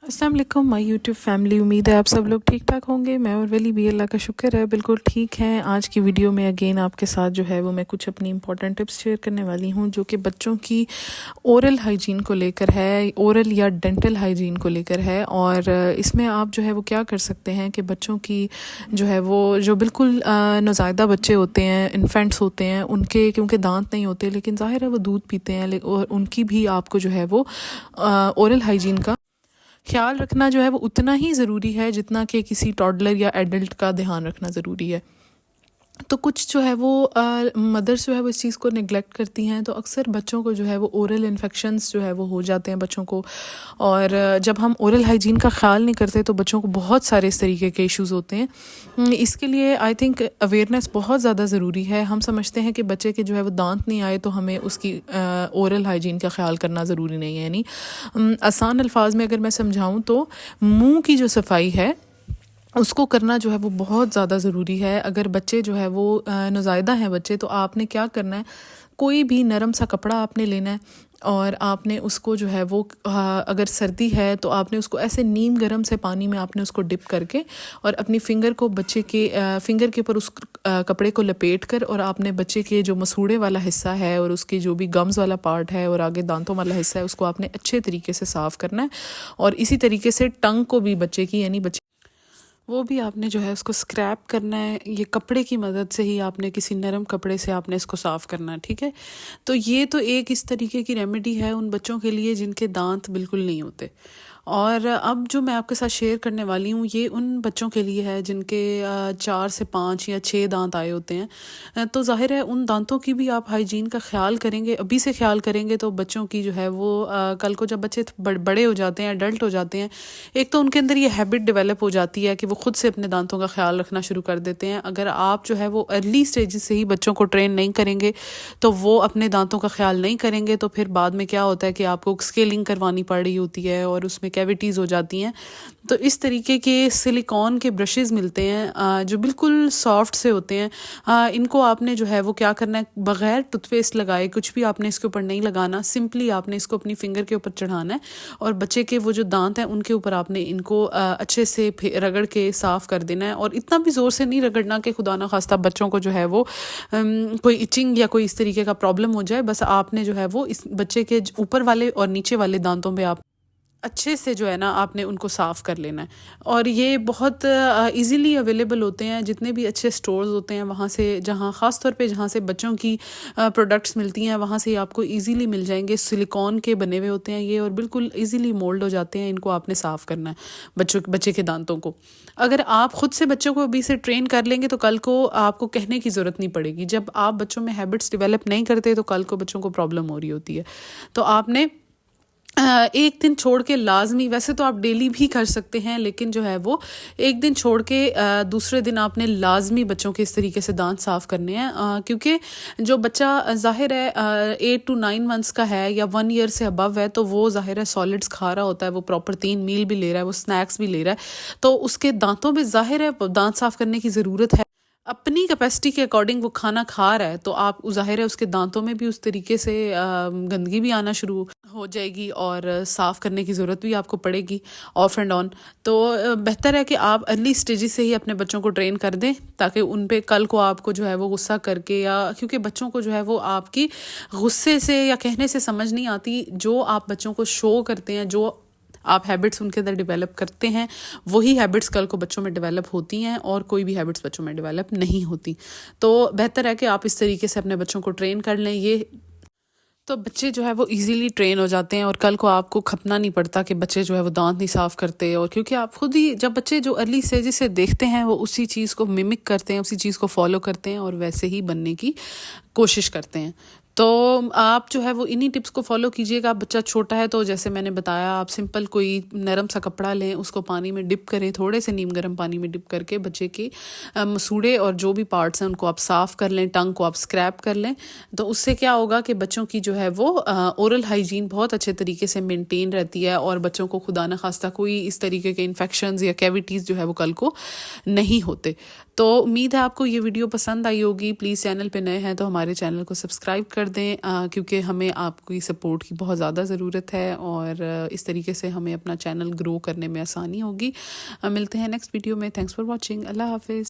अस्सलाम वालेकुम my YouTube family. उम्मीद है आप सब लोग ठीक ठाक होंगे। मैं और वली भी अल्लाह का शुक्र है बिल्कुल ठीक हैं। आज की वीडियो में अगेन आपके साथ जो है वो मैं कुछ अपनी इंपॉर्टेंट टिप्स शेयर करने वाली हूँ जो कि बच्चों की ओरल हाइजीन को लेकर है, ओरल या डेंटल हाइजीन को लेकर है। और इसमें आप जो है वो क्या कर सकते हैं कि बच्चों की जो है वो जो बिल्कुल नौज़ायदा बच्चे होते हैं, इन्फेंट्स होते हैं, उनके क्योंकि दांत नहीं होते लेकिन ज़ाहिर है वो दूध पीते हैं, और उनकी भी आपको जो है वो ओरल हाइजीन का ख्याल रखना जो है वो उतना ही ज़रूरी है जितना कि किसी टॉडलर या एडल्ट का ध्यान रखना ज़रूरी है। तो कुछ जो है वो मदर्स जो है वो इस चीज़ को नेग्लेक्ट करती हैं, तो अक्सर बच्चों को जो है वो ओरल इन्फेक्शंस जो है वो हो जाते हैं बच्चों को। और जब हम ओरल हाइजीन का ख्याल नहीं करते तो बच्चों को बहुत सारे इस तरीके के इश्यूज़ होते हैं। इसके लिए आई थिंक अवेयरनेस बहुत ज़्यादा ज़रूरी है। हम समझते हैं कि बच्चे के जो है वो दांत नहीं आए तो हमें उसकी ओरल हाइजीन का ख्याल करना ज़रूरी नहीं है। यानी आसान अल्फाज में अगर मैं समझाऊँ तो मुँह की जो सफाई है उसको करना जो है वो बहुत ज़्यादा ज़रूरी है। अगर बच्चे जो है वो नौज़ायदा हैं बच्चे, तो आपने क्या करना है, कोई भी नरम सा कपड़ा आपने लेना है और आपने उसको जो है वो अगर सर्दी है तो आपने उसको ऐसे नीम गर्म से पानी में आपने उसको डिप करके और अपनी फिंगर को बच्चे के फिंगर के ऊपर उस कपड़े को लपेट कर, और आपने बच्चे के जो मसूड़े वाला हिस्सा है और उसके जो भी गम्स वाला पार्ट है और आगे दांतों वाला हिस्सा है उसको आपने अच्छे तरीके से साफ़ करना है। और इसी तरीके से टंग को भी बच्चे की, यानी बच्चे वो भी आपने जो है उसको स्क्रैप करना है। ये कपड़े की मदद से ही आपने किसी नरम कपड़े से आपने इसको साफ़ करना है, ठीक है। तो ये तो एक इस तरीके की रेमेडी है उन बच्चों के लिए जिनके दांत बिल्कुल नहीं होते। और अब जो मैं आपके साथ शेयर करने वाली हूँ ये उन बच्चों के लिए है जिनके 4 से 5 या 6 दांत आए होते हैं। तो जाहिर है उन दांतों की भी आप हाइजीन का ख्याल करेंगे, अभी से ख्याल करेंगे तो बच्चों की जो है वो कल को जब बच्चे बड़े हो जाते हैं, एडल्ट हो जाते हैं, एक तो उनके अंदर ये हैबिट डेवलप हो जाती है कि वो खुद से अपने दांतों का ख्याल रखना शुरू कर देते हैं। अगर आप जो है वो अर्ली स्टेजेस से ही बच्चों को ट्रेन नहीं करेंगे तो वो अपने दांतों का ख्याल नहीं करेंगे, तो फिर बाद में क्या होता है कि आपको स्केलिंग करवानी पड़ रही होती है और उसमें कैविटीज़ हो जाती हैं। तो इस तरीके के सिलिकॉन के ब्रशेज़ मिलते हैं जो बिल्कुल सॉफ्ट से होते हैं। इनको आपने जो है वो क्या करना है, बग़ैर टूथपेस्ट लगाए कुछ भी आपने इसके ऊपर नहीं लगाना, सिंपली आपने इसको अपनी फिंगर के ऊपर चढ़ाना है और बच्चे के वो जो दांत हैं उनके ऊपर आपने इनको अच्छे से रगड़ के साफ़ कर देना है। और इतना भी ज़ोर से नहीं रगड़ना कि खुदा ना खास्ता बच्चों को जो है वो कोई इचिंग या कोई इस तरीके का प्रॉब्लम हो जाए। बस आपने जो है वो इस बच्चे के ऊपर वाले और नीचे वाले दांतों पे आप अच्छे से जो है ना आपने उनको साफ़ कर लेना है। और ये बहुत इजीली अवेलेबल होते हैं, जितने भी अच्छे स्टोर्स होते हैं वहाँ से, जहाँ ख़ास तौर पे जहाँ से बच्चों की प्रोडक्ट्स मिलती हैं वहाँ से आपको इजीली मिल जाएंगे। सिलिकॉन के बने हुए होते हैं ये और बिल्कुल इजीली मोल्ड हो जाते हैं। इनको आपने साफ़ करना है बच्चे के दांतों को। अगर आप ख़ुद से बच्चों को अभी से ट्रेन कर लेंगे तो कल को आपको कहने की ज़रूरत नहीं पड़ेगी। जब आप बच्चों में हैबिट्स डेवलप नहीं करते तो कल को बच्चों को प्रॉब्लम हो रही होती है। तो आपने एक दिन छोड़ के लाजमी, वैसे तो आप डेली भी कर सकते हैं लेकिन जो है वो एक दिन छोड़ के दूसरे दिन आपने लाजमी बच्चों के इस तरीके से दांत साफ़ करने हैं। क्योंकि जो बच्चा ज़ाहिर है 8 to 9 मंथ्स का है या 1 ईयर से अबव है तो वो ज़ाहिर है सॉलिड्स खा रहा होता है, वो प्रॉपर 3 मील भी ले रहा है, वो स्नैक्स भी ले रहा है, तो उसके दांतों में ज़ाहिर है दांत साफ़ करने की ज़रूरत है। अपनी कैपेसिटी के अकॉर्डिंग वो खाना खा रहा है तो आप ज़ाहिर है उसके दांतों में भी उस तरीके से गंदगी भी आना शुरू हो जाएगी और साफ़ करने की ज़रूरत भी आपको पड़ेगी ऑफ एंड ऑन। तो बेहतर है कि आप अर्ली स्टेजेस से ही अपने बच्चों को ट्रेन कर दें ताकि उन पे कल को आपको जो है वो गुस्सा करके, या क्योंकि बच्चों को जो है वो आपकी गुस्से से या कहने से समझ नहीं आती, जो आप बच्चों को शो करते हैं, जो आप हैबिट्स उनके अंदर डेवलप करते हैं वही हैबिट्स कल को बच्चों में डेवलप होती हैं और कोई भी हैबिट्स बच्चों में डेवलप नहीं होती। तो बेहतर है कि आप इस तरीके से अपने बच्चों को ट्रेन कर लें। ये तो बच्चे जो है वो इजीली ट्रेन हो जाते हैं और कल को आपको खपना नहीं पड़ता कि बच्चे जो है वो दांत नहीं साफ़ करते। और क्योंकि आप खुद ही जब बच्चे जो अर्ली स्टेज से देखते हैं वो उसी चीज़ को मिमिक करते हैं, उसी चीज़ को फॉलो करते हैं और वैसे ही बनने की कोशिश करते हैं। तो आप जो है वो इन्हीं टिप्स को फॉलो कीजिएगा। बच्चा छोटा है तो जैसे मैंने बताया आप सिंपल कोई नरम सा कपड़ा लें, उसको पानी में डिप करें, थोड़े से नीम गर्म पानी में डिप करके बच्चे के मसूड़े और जो भी पार्ट्स हैं उनको आप साफ़ कर लें, टंग को आप स्क्रैप कर लें। तो उससे क्या होगा कि बच्चों की जो है वो ओरल हाइजीन बहुत अच्छे तरीके से मेंटेन रहती है और बच्चों को खुदा न खास्ता कोई इस तरीके के इन्फेक्शंस या कैविटीज़ जो है वो कल को नहीं होते। تو امید ہے آپ کو یہ ویڈیو پسند آئی ہوگی. پلیز چینل پہ نئے ہیں تو ہمارے چینل کو سبسکرائب کر دیں کیونکہ ہمیں آپ کی سپورٹ کی بہت زیادہ ضرورت ہے اور اس طریقے سے ہمیں اپنا چینل گرو کرنے میں آسانی ہوگی. ملتے ہیں نیکسٹ ویڈیو میں. Thanks for watching. اللہ حافظ.